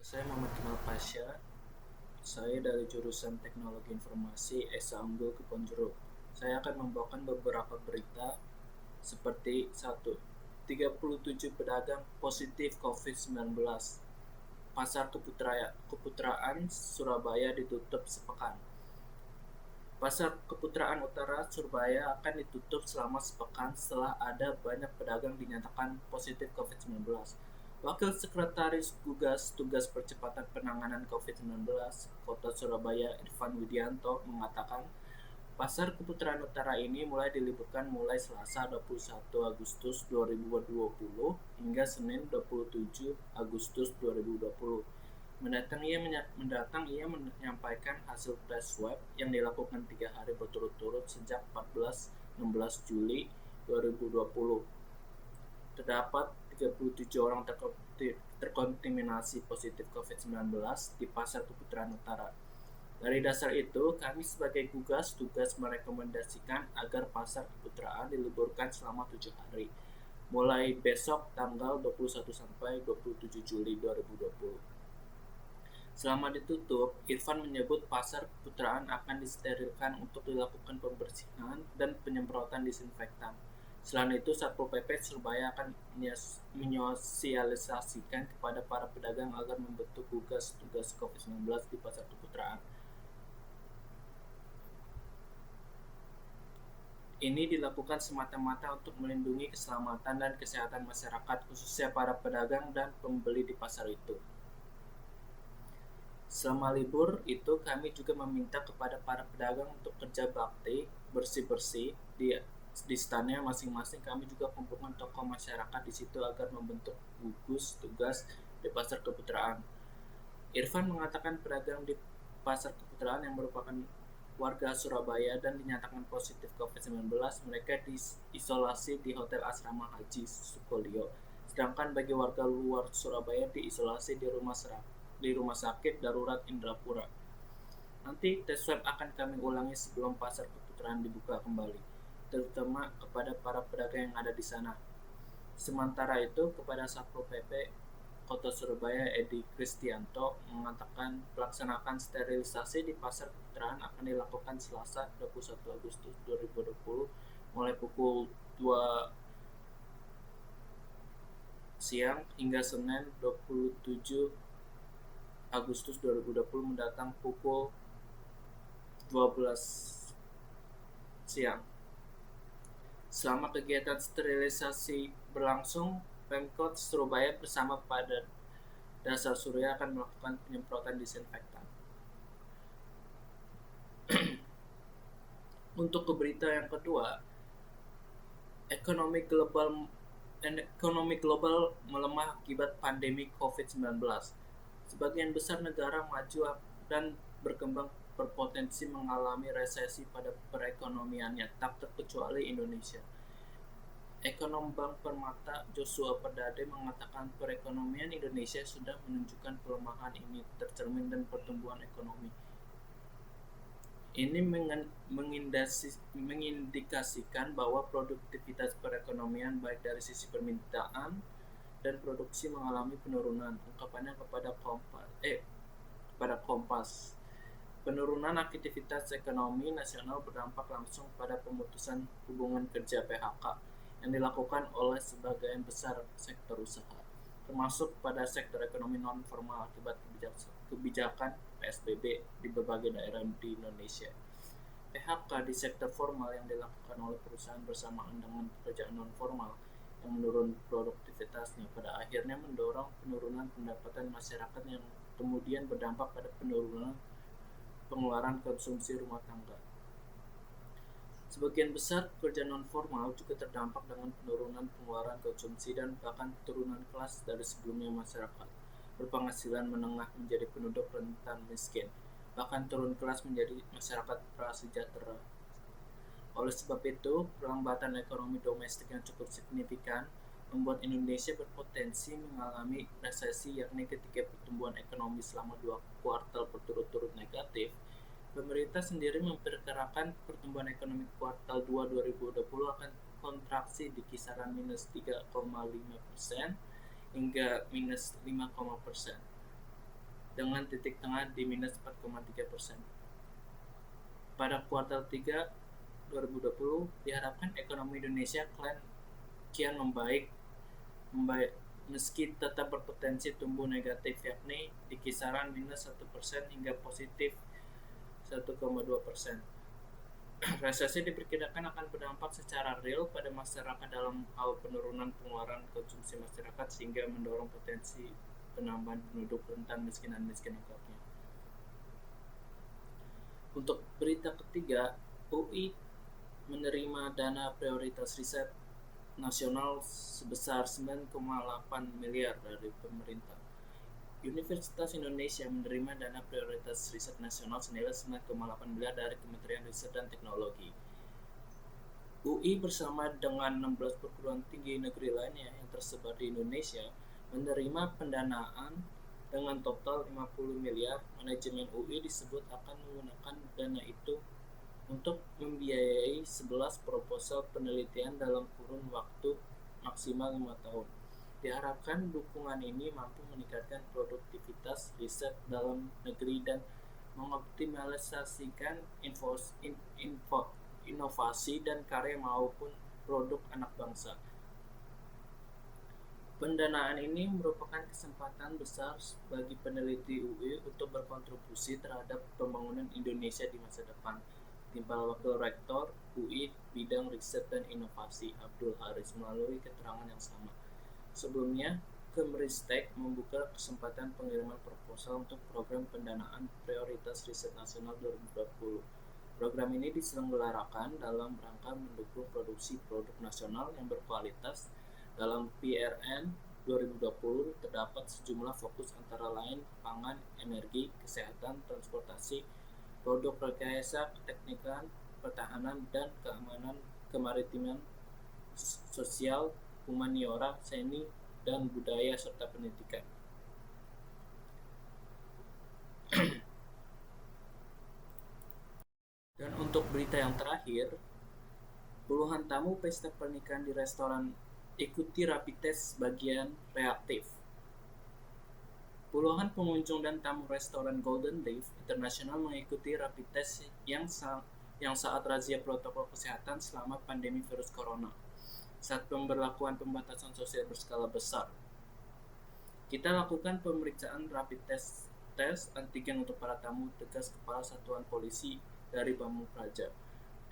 Saya Muhammad Kemal Pasha. Saya dari jurusan Teknologi Informasi Esa Unggul Keponjeruk. Saya akan membawakan beberapa berita seperti 1. 37 pedagang positif COVID-19. Pasar Keputraan Surabaya ditutup sepekan. Pasar Keputraan Utara Surabaya akan ditutup selama sepekan setelah ada banyak pedagang dinyatakan positif COVID-19. Wakil Sekretaris Gugus Tugas Percepatan Penanganan COVID-19 Kota Surabaya Irfan Widianto mengatakan Pasar Keputraan Utara ini mulai diliburkan mulai Selasa 21 Agustus 2020 hingga Senin 27 Agustus 2020. Mendatang ia menyampaikan hasil tes swab yang dilakukan 3 hari berturut-turut sejak 14-16 Juli 2020. Terdapat 37 orang terkontaminasi positif COVID-19 di Pasar Keputraan Utara. Dari dasar itu, kami sebagai gugus tugas merekomendasikan agar Pasar Keputraan diliburkan selama 7 hari, mulai besok tanggal 21 sampai 27 Juli 2020. Selama ditutup, Irfan menyebut Pasar Keputraan akan disterilkan untuk dilakukan pembersihan dan penyemprotan disinfektan. Selain itu, Satpol PP Surabaya akan menyosialisasikan kepada para pedagang agar membentuk gugus tugas COVID-19 di Pasar Keputraan. Ini dilakukan semata-mata untuk melindungi keselamatan dan kesehatan masyarakat, khususnya para pedagang dan pembeli di pasar itu. Selama libur itu, kami juga meminta kepada para pedagang untuk kerja bakti, bersih-bersih di standnya masing-masing. Kami juga kumpulkan tokoh masyarakat di situ agar membentuk gugus tugas di Pasar Keputraan. Irfan mengatakan pedagang di Pasar Keputraan yang merupakan warga Surabaya dan dinyatakan positif COVID-19, mereka diisolasi di Hotel Asrama Haji Sukolilo. Sedangkan bagi warga luar Surabaya diisolasi di rumah sakit darurat Indrapura. Nanti tes swab akan kami ulangi sebelum Pasar Keputraan dibuka kembali, terutama kepada para pedagang yang ada di sana. Sementara itu, kepada Satpol PP Kota Surabaya Edi Kristianto mengatakan pelaksanaan sterilisasi di Pasar Keputraan akan dilakukan Selasa 21 Agustus 2020 mulai pukul 2 siang hingga Senin 27 Agustus 2020 mendatang pukul 12 siang. Selama kegiatan sterilisasi berlangsung, Pemkot Surabaya bersama pada Dasar Surya akan melakukan penyemprotan disinfektan. Untuk ke berita yang kedua, ekonomi global melemah akibat pandemi COVID-19. Sebagian besar negara maju dan berkembang berpotensi mengalami resesi pada perekonomiannya, tak terkecuali Indonesia. Ekonom Bank Permata Joshua Perdade mengatakan perekonomian Indonesia sudah menunjukkan pelemahan ini tercermin dan pertumbuhan ekonomi. Ini mengindikasikan bahwa produktivitas perekonomian baik dari sisi permintaan dan produksi mengalami penurunan. Ungkapannya kepada Kompas. Penurunan aktivitas ekonomi nasional berdampak langsung pada pemutusan hubungan kerja (PHK) yang dilakukan oleh sebagian besar sektor usaha, termasuk pada sektor ekonomi non-formal akibat kebijakan PSBB di berbagai daerah di Indonesia. PHK di sektor formal yang dilakukan oleh perusahaan bersamaan dengan pekerjaan non-formal yang menurun produktivitasnya pada akhirnya mendorong penurunan pendapatan masyarakat yang kemudian berdampak pada penurunan pengeluaran konsumsi rumah tangga. Sebagian besar pekerja non-formal juga terdampak dengan penurunan pengeluaran konsumsi dan bahkan turunan kelas dari sebelumnya masyarakat berpenghasilan menengah menjadi penduduk rentan miskin, bahkan turun kelas menjadi masyarakat prasejahtera. Oleh sebab itu, perlambatan ekonomi domestik yang cukup signifikan membuat Indonesia berpotensi mengalami resesi, yakni ketika pertumbuhan ekonomi selama 2 kuartal berturut-turut negatif. Pemerintah sendiri memperkirakan pertumbuhan ekonomi kuartal 2 2020 akan kontraksi di kisaran -3,5% hingga -5,%. dengan titik tengah di minus 4,3%. Pada kuartal 3 2020 diharapkan ekonomi Indonesia kian membaik meski tetap berpotensi tumbuh negatif, yakni di kisaran minus 1% hingga positif 1,2%. Resesi diperkirakan akan berdampak secara real pada masyarakat dalam hal penurunan pengeluaran konsumsi masyarakat sehingga mendorong potensi penambahan penduduk rentan miskin dan miskin angkatnya. Untuk berita ketiga, UI menerima dana prioritas riset nasional sebesar 9,8 miliar dari pemerintah. Universitas Indonesia menerima dana prioritas riset nasional senilai 9,8 miliar dari Kementerian Riset dan Teknologi. UI bersama dengan 16 perguruan tinggi negeri lainnya yang tersebar di Indonesia menerima pendanaan dengan total 50 miliar. Manajemen UI disebut akan menggunakan dana itu untuk membiayai 11 proposal penelitian dalam kurun waktu maksimal 5 tahun. Diharapkan dukungan ini mampu meningkatkan produktivitas riset dalam negeri dan mengoptimalisasikan inovasi dan karya maupun produk anak bangsa. Pendanaan ini merupakan kesempatan besar bagi peneliti UI untuk berkontribusi terhadap pembangunan Indonesia di masa depan. Timpal Wakil Rektor UI Bidang Riset dan Inovasi Abdul Haris melalui keterangan yang sama. Sebelumnya, Kemristek membuka kesempatan pengiriman proposal untuk program pendanaan prioritas riset nasional 2020. Program ini diselenggarakan dalam rangka mendukung produksi produk nasional yang berkualitas. Dalam PRN 2020 terdapat sejumlah fokus antara lain pangan, energi, kesehatan, transportasi, produk rekayasa, keteknikan, pertahanan dan keamanan, kemaritiman, sosial, humaniora, seni, dan budaya serta pendidikan. Dan untuk berita yang terakhir, puluhan tamu pesta pernikahan di restoran ikuti rapid test bagian reaktif. Puluhan pengunjung dan tamu restoran Golden Leaf International mengikuti rapid test yang saat razia protokol kesehatan selama pandemi virus corona saat pemberlakuan pembatasan sosial berskala besar. Kita lakukan pemeriksaan rapid test antigen untuk para tamu, tegas Kepala Satuan Polisi dari Pamung Praja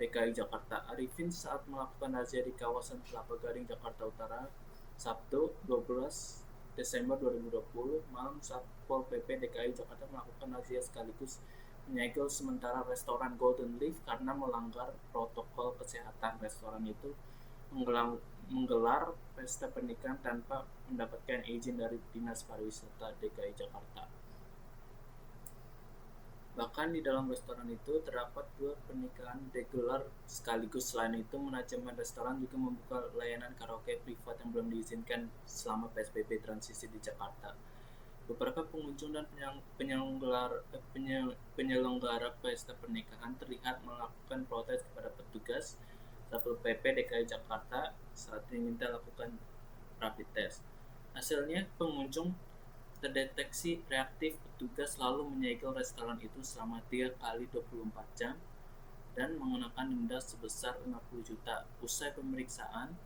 DKI Jakarta Arifin saat melakukan razia di kawasan Kelapa Gading, Jakarta Utara, Sabtu 12 Desember 2020 malam. Satpol PP DKI Jakarta melakukan razia sekaligus menyegel sementara restoran Golden Leaf karena melanggar protokol kesehatan. Restoran itu menggelar pesta pernikahan tanpa mendapatkan izin dari Dinas Pariwisata DKI Jakarta. Bahkan di dalam restoran itu terdapat 2 pernikahan digelar sekaligus. Selain itu, manajemen restoran juga membuka layanan karaoke privat yang belum diizinkan selama PSBB transisi di Jakarta. Beberapa pengunjung dan penyelenggara pesta pernikahan terlihat melakukan protes kepada petugas Satpol PP DKI Jakarta saat diminta lakukan rapid test. Hasilnya, pengunjung terdeteksi reaktif. Petugas lalu menyegel restoran itu selama 3 kali 24 jam dan mengenakan denda sebesar 50 juta. Usai pemeriksaan,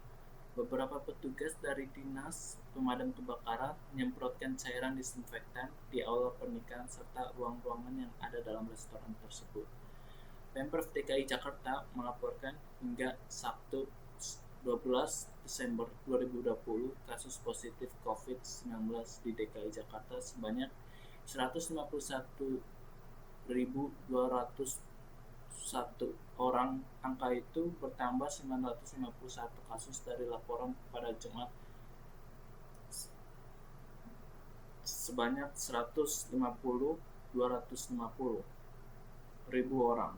beberapa petugas dari Dinas Pemadam Kebakaran menyemprotkan cairan disinfektan di aula pernikahan serta ruang-ruangan yang ada dalam restoran tersebut. Pemprov DKI Jakarta melaporkan hingga Sabtu 12 Desember 2020 kasus positif COVID-19 di DKI Jakarta sebanyak 151.201 orang. Angka itu bertambah 951 kasus dari laporan pada Jumat sebanyak 150.250 ribu orang.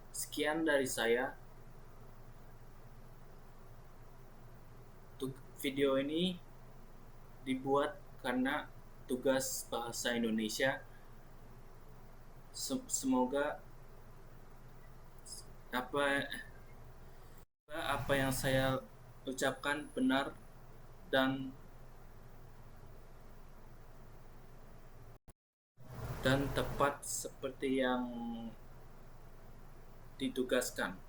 Sekian dari saya. Video ini dibuat karena tugas bahasa Indonesia. Semoga apa yang saya ucapkan benar dan dan tepat seperti yang ditugaskan.